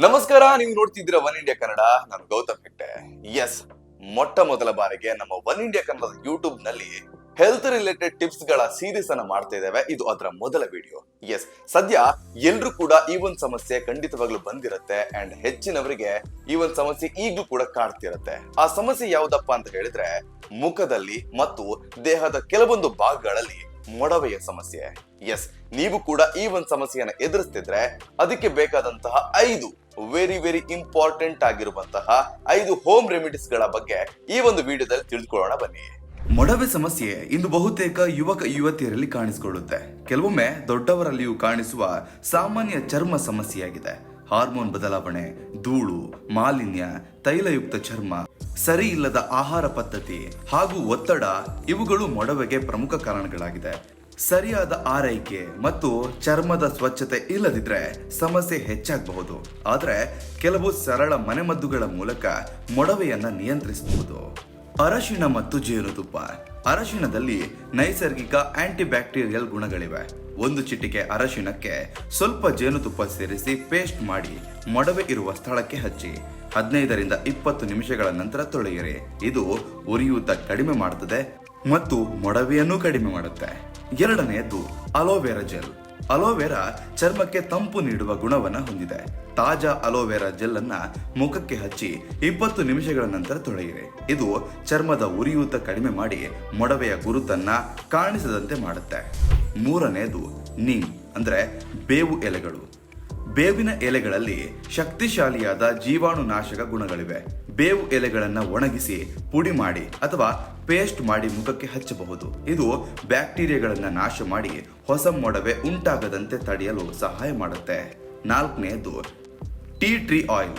ನಮಸ್ಕಾರ, ನೀವು ನೋಡ್ತಿದ್ದೀರಾ ಒನ್ ಇಂಡಿಯಾ ಕನ್ನಡ. ನಾನು ಗೌತಮ್ ಹೆಗ್ಡೆ. ಎಸ್, ಮೊಟ್ಟ ಮೊದಲ ಬಾರಿಗೆ ನಮ್ಮ ಒನ್ ಇಂಡಿಯಾ ಕನ್ನಡದ ಯೂಟ್ಯೂಬ್ ನಲ್ಲಿ ಹೆಲ್ತ್ ರಿಲೇಟೆಡ್ ಟಿಪ್ಸ್ ಗಳ ಸೀರೀಸ್ ಅನ್ನ ಮಾಡ್ತಾ ಇದ್ದೇವೆ. ಇದು ಅದರ ಮೊದಲ ವಿಡಿಯೋ. ಎಸ್, ಸದ್ಯ ಎಲ್ರು ಕೂಡ ಈ ಒಂದು ಸಮಸ್ಯೆ ಖಂಡಿತವಾಗ್ಲೂ ಬಂದಿರುತ್ತೆ ಅಂಡ್ ಹೆಚ್ಚಿನವರಿಗೆ ಈ ಒಂದು ಸಮಸ್ಯೆ ಈಗ್ಲೂ ಕೂಡ ಕಾಡ್ತಿರುತ್ತೆ. ಆ ಸಮಸ್ಯೆ ಯಾವ್ದಪ್ಪ ಅಂತ ಹೇಳಿದ್ರೆ ಮುಖದಲ್ಲಿ ಮತ್ತು ದೇಹದ ಕೆಲವೊಂದು ಭಾಗಗಳಲ್ಲಿ ಮೊಡವೆಯ ಸಮಸ್ಯೆ. ಎಸ್, ನೀವು ಕೂಡ ಈ ಒಂದು ಸಮಸ್ಯೆಯನ್ನ ಎದುರಿಸ್ತಿದ್ರೆ ಅದಕ್ಕೆ ಬೇಕಾದಂತಹ 5 ವೆರಿ ಇಂಪಾರ್ಟೆಂಟ್ ಆಗಿರುವಂತಹ 5 ಹೋಮ್ ರೆಮಿಡೀಸ್ ಗಳ ಬಗ್ಗೆ ಈ ಒಂದು ವಿಡಿಯೋದಲ್ಲಿ ತಿಳಿದುಕೊಳ್ಳೋಣ ಬನ್ನಿ. ಮೊಡವೆ ಸಮಸ್ಯೆ ಇಂದು ಬಹುತೇಕ ಯುವಕ ಯುವತಿಯರಲ್ಲಿ ಕಾಣಿಸಿಕೊಳ್ಳುತ್ತೆ. ಕೆಲವೊಮ್ಮೆ ದೊಡ್ಡವರಲ್ಲಿಯೂ ಕಾಣಿಸುವ ಸಾಮಾನ್ಯ ಚರ್ಮ ಸಮಸ್ಯೆಯಾಗಿದೆ. ಹಾರ್ಮೋನ್ ಬದಲಾವಣೆ, ಧೂಳು, ಮಾಲಿನ್ಯ, ತೈಲಯುಕ್ತ ಚರ್ಮ, ಸರಿ ಇಲ್ಲದ ಆಹಾರ ಪದ್ಧತಿ ಹಾಗೂ ಒತ್ತಡ ಇವುಗಳು ಮೊಡವೆಗೆ ಪ್ರಮುಖ ಕಾರಣಗಳಾಗಿದೆ. ಸರಿಯಾದ ಆರೈಕೆ ಮತ್ತು ಚರ್ಮದ ಸ್ವಚ್ಛತೆ ಇಲ್ಲದಿದ್ರೆ ಸಮಸ್ಯೆ ಹೆಚ್ಚಾಗಬಹುದು. ಆದ್ರೆ ಕೆಲವು ಸರಳ ಮನೆಮದ್ದುಗಳ ಮೂಲಕ ಮೊಡವೆಯನ್ನ ನಿಯಂತ್ರಿಸಬಹುದು. ಅರಶಿಣ ಮತ್ತು ಜೇನುತುಪ್ಪ. ಅರಶಿಣದಲ್ಲಿ ನೈಸರ್ಗಿಕ ಆಂಟಿ ಬ್ಯಾಕ್ಟೀರಿಯಲ್ ಗುಣಗಳಿವೆ. 1 ಚಿಟಿಕೆ ಅರಶಿಣಕ್ಕೆ ಸ್ವಲ್ಪ ಜೇನುತುಪ್ಪ ಸೇರಿಸಿ ಪೇಸ್ಟ್ ಮಾಡಿ ಮೊಡವೆ ಇರುವ ಸ್ಥಳಕ್ಕೆ ಹಚ್ಚಿ 15 ರಿಂದ 20 ನಿಮಿಷಗಳ ನಂತರ ತೊಳೆಯಿರಿ. ಇದು ಉರಿಯೂತ ಕಡಿಮೆ ಮಾಡುತ್ತದೆ ಮತ್ತು ಮೊಡವೆಯನ್ನು ಕಡಿಮೆ ಮಾಡುತ್ತೆ. 2ನೇದು ಅಲೋವೆರಾ ಜೆಲ್. ಅಲೋವೆರಾ ಚರ್ಮಕ್ಕೆ ತಂಪು ನೀಡುವ ಗುಣವನ್ನ ಹೊಂದಿದೆ. ತಾಜಾ ಅಲೋವೆರಾ ಜೆಲ್ ಅನ್ನ ಮುಖಕ್ಕೆ ಹಚ್ಚಿ 20 ನಿಮಿಷಗಳ ನಂತರ ತೊಳೆಯಿರಿ. ಇದು ಚರ್ಮದ ಉರಿಯೂತ ಕಡಿಮೆ ಮಾಡಿ ಮೊಡವೆಯ ಗುರುತನ್ನ ಕಾಣಿಸದಂತೆ ಮಾಡುತ್ತೆ. 3ನೇದು ನೀಮ್ ಅಂದ್ರೆ ಬೇವು ಎಲೆಗಳು. ಬೇವಿನ ಎಲೆಗಳಲ್ಲಿ ಶಕ್ತಿಶಾಲಿಯಾದ ಜೀವಾಣುನಾಶಕ ಗುಣಗಳಿವೆ. ಬೇವು ಎಲೆಗಳನ್ನ ಒಣಗಿಸಿ ಪುಡಿ ಮಾಡಿ ಅಥವಾ ಪೇಸ್ಟ್ ಮಾಡಿ ಮುಖಕ್ಕೆ ಹಚ್ಚಬಹುದು. ಇದು ಬ್ಯಾಕ್ಟೀರಿಯಾಗಳನ್ನ ನಾಶ ಮಾಡಿ ಹೊಸ ಮೊಡವೆ ಉಂಟಾಗದಂತೆ ತಡೆಯಲು ಸಹಾಯ ಮಾಡುತ್ತೆ. 4ನೇದು tea tree oil.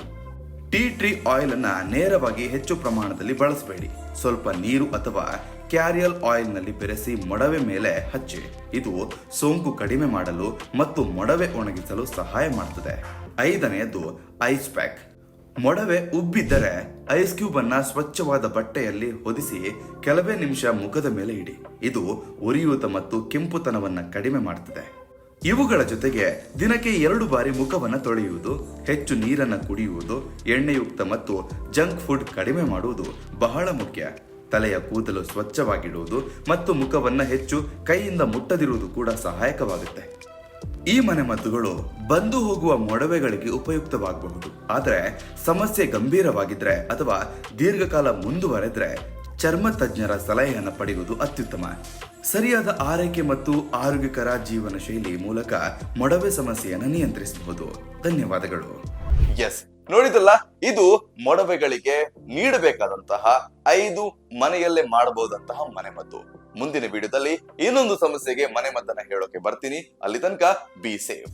Tea tree oil ಅನ್ನ ನೇರವಾಗಿ ಹೆಚ್ಚು ಪ್ರಮಾಣದಲ್ಲಿ ಬಳಸಬೇಡಿ. ಸ್ವಲ್ಪ ನೀರು ಅಥವಾ ಕ್ಯಾರಿಯಲ್ ಆಯಿಲ್ ನಲ್ಲಿ ಬೆರೆಸಿ ಮೊಡವೆ ಮೇಲೆ ಹಚ್ಚಿ. ಇದು ಸೋಂಕು ಕಡಿಮೆ ಮಾಡಲು ಮತ್ತು ಮೊಡವೆ ಒಣಗಿಸಲು ಸಹಾಯ ಮಾಡುತ್ತದೆ. 5ನೇದು ಐಸ್ ಪ್ಯಾಕ್. ಮೊಡವೆ ಉಬ್ಬಿದ್ದರೆ ಐಸ್ ಕ್ಯೂಬ್ ಅನ್ನ ಸ್ವಚ್ಛವಾದ ಬಟ್ಟೆಯಲ್ಲಿ ಹೊದಿಸಿ ಕೆಲವೇ ನಿಮಿಷ ಮುಖದ ಮೇಲೆ ಇಡಿ. ಇದು ಉರಿಯೂತ ಮತ್ತು ಕೆಂಪುತನವನ್ನ ಕಡಿಮೆ ಮಾಡುತ್ತದೆ. ಇವುಗಳ ಜೊತೆಗೆ ದಿನಕ್ಕೆ 2 ಬಾರಿ ಮುಖವನ್ನ ತೊಳೆಯುವುದು, ಹೆಚ್ಚು ನೀರನ್ನ ಕುಡಿಯುವುದು, ಎಣ್ಣೆಯುಕ್ತ ಮತ್ತು ಜಂಕ್ ಫುಡ್ ಕಡಿಮೆ ಮಾಡುವುದು ಬಹಳ ಮುಖ್ಯ. ತಲೆಯ ಕೂದಲು ಸ್ವಚ್ಛವಾಗಿಡುವುದು ಮತ್ತು ಮುಖವನ್ನ ಹೆಚ್ಚು ಕೈಯಿಂದ ಮುಟ್ಟದಿರುವುದು ಕೂಡ ಸಹಾಯಕವಾಗುತ್ತೆ. ಈ ಮನೆಮದ್ದುಗಳು ಬಂದು ಹೋಗುವ ಮೊಡವೆಗಳಿಗೆ ಉಪಯುಕ್ತವಾಗಬಹುದು. ಆದರೆ ಸಮಸ್ಯೆ ಗಂಭೀರವಾಗಿದ್ರೆ ಅಥವಾ ದೀರ್ಘಕಾಲ ಮುಂದುವರೆದ್ರೆ ಚರ್ಮ ತಜ್ಞರ ಸಲಹೆಯನ್ನು ಪಡೆಯುವುದು ಅತ್ಯುತ್ತಮ. ಸರಿಯಾದ ಆರೈಕೆ ಮತ್ತು ಆರೋಗ್ಯಕರ ಜೀವನ ಶೈಲಿ ಮೂಲಕ ಮೊಡವೆ ಸಮಸ್ಯೆಯನ್ನು ನಿಯಂತ್ರಿಸಬಹುದು. ಧನ್ಯವಾದಗಳು. ಎಸ್, ನೋಡಿದಲ್ಲ, ಇದು ಮೊಡವೆಗಳಿಗೆ ನೀಡಬೇಕಾದಂತಹ 5 ಮನೆಯಲ್ಲೇ ಮಾಡಬಹುದಂತಹ ಮನೆಮದ್ದು. ಮುಂದಿನ ವಿಡಿಯೋದಲ್ಲಿ ಇನ್ನೊಂದು ಸಮಸ್ಯೆಗೆ ಮನೆಮದ್ದನ್ನ ಹೇಳೋಕೆ ಬರ್ತೀನಿ. ಅಲ್ಲಿ ತನಕ ಬಿ ಸೇಫ್.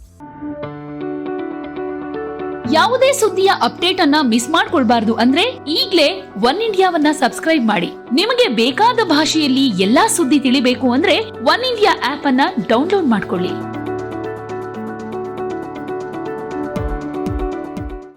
ಯಾವುದೇ ಸುದ್ದಿಯ ಅಪ್ಡೇಟ್ ಅನ್ನ ಮಿಸ್ ಮಾಡ್ಕೊಳ್ಬಾರ್ದು ಅಂದ್ರೆ ಈಗ್ಲೇ ಒನ್ ಇಂಡಿಯಾವನ್ನ ಸಬ್ಸ್ಕ್ರೈಬ್ ಮಾಡಿ. ನಿಮಗೆ ಬೇಕಾದ ಭಾಷೆಯಲ್ಲಿ ಎಲ್ಲಾ ಸುದ್ದಿ ತಿಳಿಬೇಕು ಅಂದ್ರೆ ಒನ್ ಇಂಡಿಯಾ ಆಪ್ ಅನ್ನ ಡೌನ್ಲೋಡ್ ಮಾಡ್ಕೊಳ್ಳಿ.